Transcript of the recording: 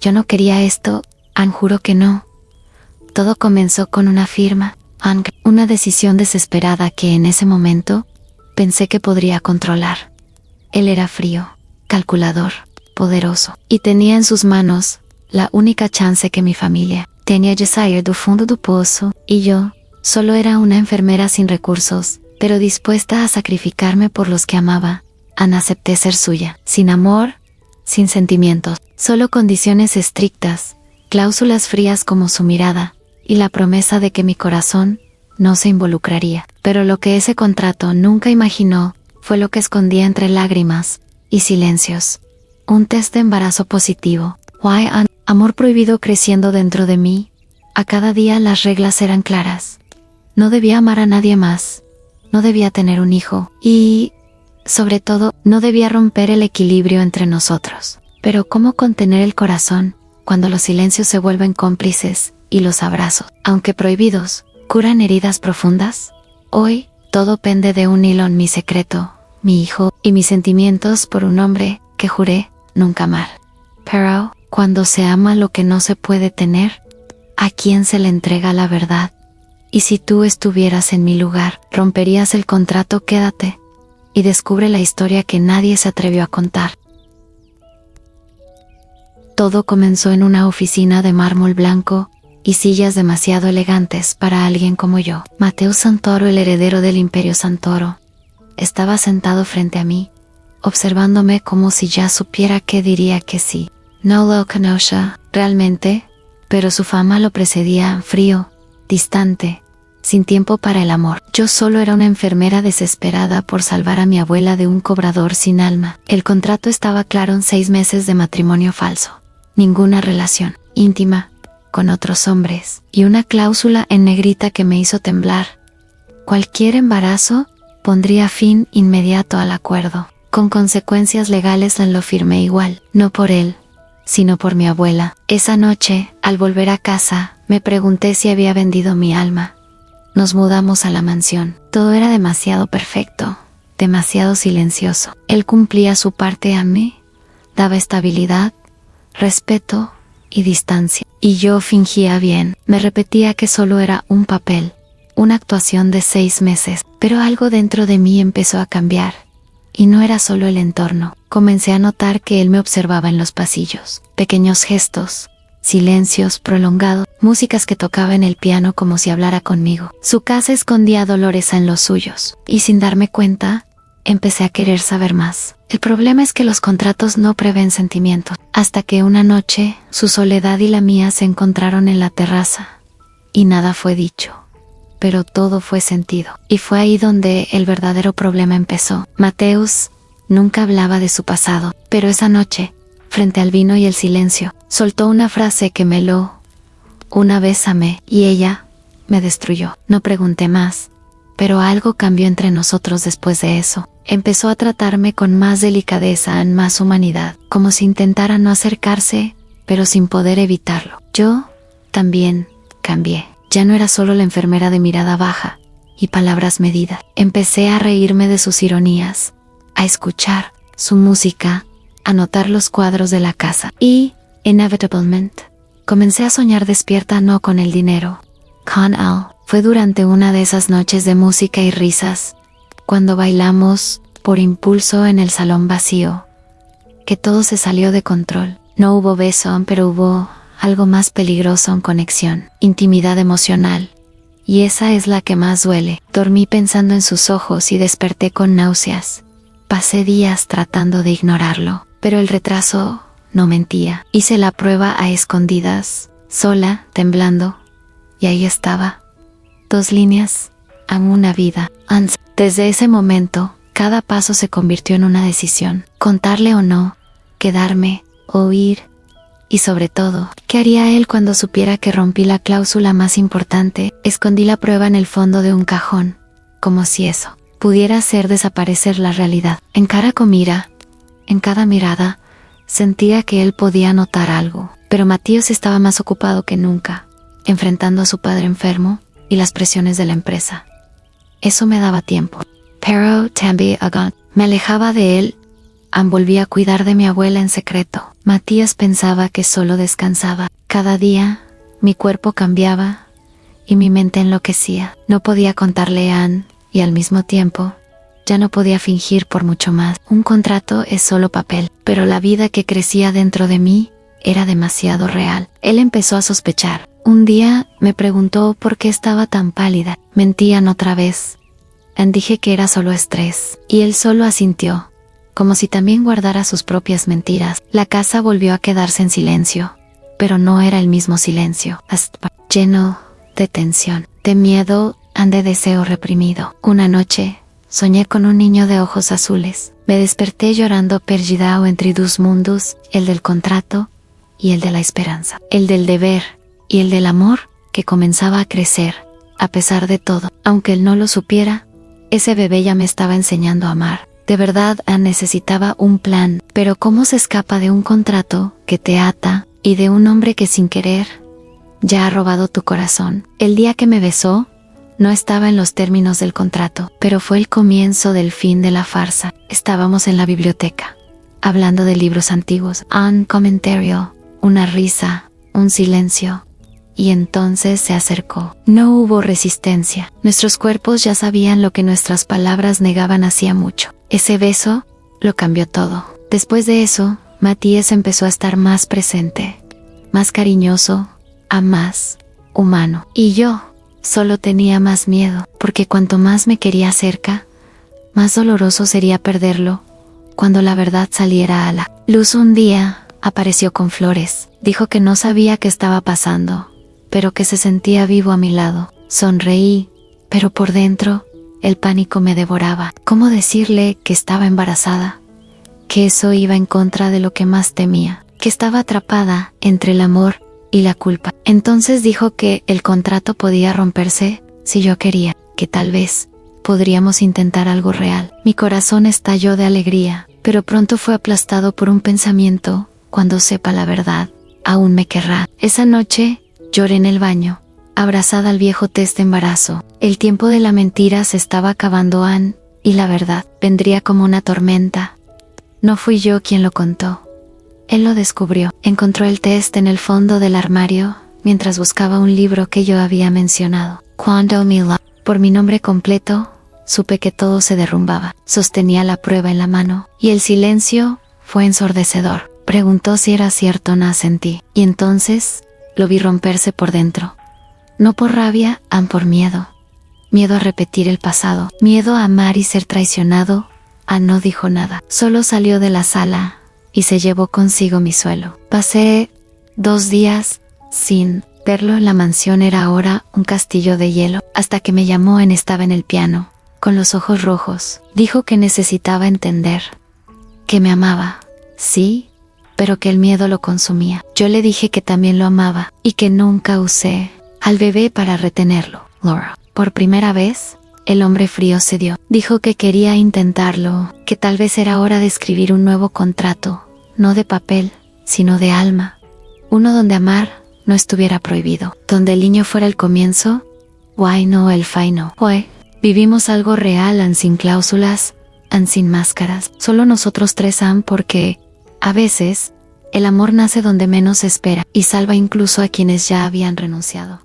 Yo no quería esto, juro que no. Todo comenzó con una firma, una decisión desesperada que en ese momento pensé que podría controlar. Él era frío, calculador, poderoso, y tenía en sus manos la única chance que mi familia tenía de salir do fundo do pozo, y yo solo era una enfermera sin recursos, pero dispuesta a sacrificarme por los que amaba. Acepté ser suya, sin amor, sin sentimientos, solo condiciones estrictas, cláusulas frías como su mirada, y la promesa de que mi corazón no se involucraría. Pero lo que ese contrato nunca imaginó fue lo que escondía entre lágrimas y silencios. Un test de embarazo positivo. Amor prohibido creciendo dentro de mí. A cada día las reglas eran claras. No debía amar a nadie más. No debía tener un hijo. Y, sobre todo, no debía romper el equilibrio entre nosotros. Pero ¿cómo contener el corazón cuando los silencios se vuelven cómplices y los abrazos, aunque prohibidos, curan heridas profundas? Hoy, todo pende de un hilo en mi secreto, mi hijo y mis sentimientos por un hombre que juré nunca amar. Pero, cuando se ama lo que no se puede tener, ¿a quién se le entrega la verdad? Y si tú estuvieras en mi lugar, romperías el contrato. Quédate y descubre la historia que nadie se atrevió a contar. Todo comenzó en una oficina de mármol blanco y sillas demasiado elegantes para alguien como yo. Mateus Santoro, el heredero del Imperio Santoro, estaba sentado frente a mí, observándome como si ya supiera que diría que sí. No lo conocía realmente, pero su fama lo precedía, frío, distante, sin tiempo para el amor. Yo solo era una enfermera desesperada por salvar a mi abuela de un cobrador sin alma. El contrato estaba claro: en 6 meses de matrimonio falso, ninguna relación íntima con otros hombres, y una cláusula en negrita que me hizo temblar. Cualquier embarazo pondría fin inmediato al acuerdo, con consecuencias legales. Lo firmé igual, no por él, sino por mi abuela. Esa noche, al volver a casa, me pregunté si había vendido mi alma. Nos mudamos a la mansión. Todo era demasiado perfecto, demasiado silencioso. Él cumplía su parte a mí, daba estabilidad, respeto y distancia. Y yo fingía bien. Me repetía que solo era un papel, una actuación de 6 meses. Pero algo dentro de mí empezó a cambiar. Y no era solo el entorno. Comencé a notar que él me observaba en los pasillos. Pequeños gestos, silencios prolongados, músicas que tocaba en el piano como si hablara conmigo. Su casa escondía dolores en los suyos. Y sin darme cuenta, empecé a querer saber más. El problema es que los contratos no prevén sentimientos. Hasta que una noche, su soledad y la mía se encontraron en la terraza. Y nada fue dicho, pero todo fue sentido. Y fue ahí donde el verdadero problema empezó. Mateus nunca hablaba de su pasado, pero esa noche, frente al vino y el silencio, soltó una frase que me heló. Una vez amé, y ella me destruyó. No pregunté más, pero algo cambió entre nosotros después de eso. Empezó a tratarme con más delicadeza, en más humanidad, como si intentara no acercarse, pero sin poder evitarlo. Yo también cambié. Ya no era solo la enfermera de mirada baja y palabras medidas. Empecé a reírme de sus ironías, a escuchar su música, a notar los cuadros de la casa. Y, inevitablemente, comencé a soñar despierta, no con el dinero, con él. Fue durante una de esas noches de música y risas, cuando bailamos por impulso en el salón vacío, que todo se salió de control. No hubo beso, pero hubo algo más peligroso: en conexión, intimidad emocional. Y esa es la que más duele. Dormí pensando en sus ojos y desperté con náuseas. Pasé días tratando de ignorarlo, pero el retraso no mentía. Hice la prueba a escondidas, sola, temblando, y ahí estaba. 2 líneas, en una vida. Desde ese momento, cada paso se convirtió en una decisión: contarle o no, quedarme o huir. Y sobre todo, ¿qué haría él cuando supiera que rompí la cláusula más importante? Escondí la prueba en el fondo de un cajón, como si eso pudiera hacer desaparecer la realidad. En cada mirada, sentía que él podía notar algo. Pero Mateus estaba más ocupado que nunca, enfrentando a su padre enfermo y las presiones de la empresa. Eso me daba tiempo. Pero también me alejaba de él Ann volvía a cuidar de mi abuela en secreto. Matías pensaba que solo descansaba. Cada día, mi cuerpo cambiaba y mi mente enloquecía. No podía contarle a Ann y al mismo tiempo, ya no podía fingir por mucho más. Un contrato es solo papel, pero la vida que crecía dentro de mí era demasiado real. Él empezó a sospechar. Un día me preguntó por qué estaba tan pálida. Mentían otra vez. Dije que era solo estrés, y él solo asintió, como si también guardara sus propias mentiras. La casa volvió a quedarse en silencio, pero no era el mismo silencio, lleno de tensión, de miedo, de deseo reprimido. Una noche, soñé con un niño de ojos azules. Me desperté llorando perdida entre dos mundos, el del contrato y el de la esperanza, el del deber y el del amor que comenzaba a crecer, a pesar de todo. Aunque él no lo supiera, ese bebé ya me estaba enseñando a amar. De verdad, Ann necesitaba un plan, pero ¿cómo se escapa de un contrato que te ata y de un hombre que sin querer ya ha robado tu corazón? El día que me besó, no estaba en los términos del contrato, pero fue el comienzo del fin de la farsa. Estábamos en la biblioteca, hablando de libros antiguos. Un comentario, una risa, un silencio. Y entonces se acercó. No hubo resistencia. Nuestros cuerpos ya sabían lo que nuestras palabras negaban hacía mucho. Ese beso lo cambió todo. Después de eso, Matías empezó a estar más presente, más cariñoso, más humano. Y yo solo tenía más miedo, porque cuanto más me quería cerca, más doloroso sería perderlo cuando la verdad saliera a la luz. Un día apareció con flores. Dijo que no sabía qué estaba pasando, pero que se sentía vivo a mi lado. Sonreí, pero por dentro, el pánico me devoraba. ¿Cómo decirle que estaba embarazada? Que eso iba en contra de lo que más temía, que estaba atrapada entre el amor y la culpa. Entonces dijo que el contrato podía romperse si yo quería, que tal vez podríamos intentar algo real. Mi corazón estalló de alegría, pero pronto fue aplastado por un pensamiento: cuando sepa la verdad, aún me querrá. Esa noche, lloré en el baño, abrazada al viejo test de embarazo. El tiempo de la mentira se estaba acabando, Ann, y la verdad vendría como una tormenta. No fui yo quien lo contó. Él lo descubrió. Encontró el test en el fondo del armario, mientras buscaba un libro que yo había mencionado. Cuando por mi nombre completo, supe que todo se derrumbaba. Sostenía la prueba en la mano, y el silencio fue ensordecedor. Preguntó si era cierto, no asentí. Y entonces lo vi romperse por dentro. No por rabia, por miedo. Miedo a repetir el pasado. Miedo a amar y ser traicionado. No dijo nada. Solo salió de la sala y se llevó consigo mi suelo. Pasé 2 días sin verlo. La mansión era ahora un castillo de hielo. Hasta que me llamó. Estaba en el piano, con los ojos rojos. Dijo que necesitaba entender. Que me amaba. Sí, pero que el miedo lo consumía. Yo le dije que también lo amaba y que nunca usé al bebé para retenerlo. Laura. Por primera vez, el hombre frío cedió. Dijo que quería intentarlo, que tal vez era hora de escribir un nuevo contrato, no de papel, sino de alma. Uno donde amar no estuviera prohibido, donde el niño fuera el comienzo, why no el final. Hoy, vivimos algo real, sin cláusulas, sin máscaras. Solo nosotros tres, porque a veces, el amor nace donde menos se espera y salva incluso a quienes ya habían renunciado.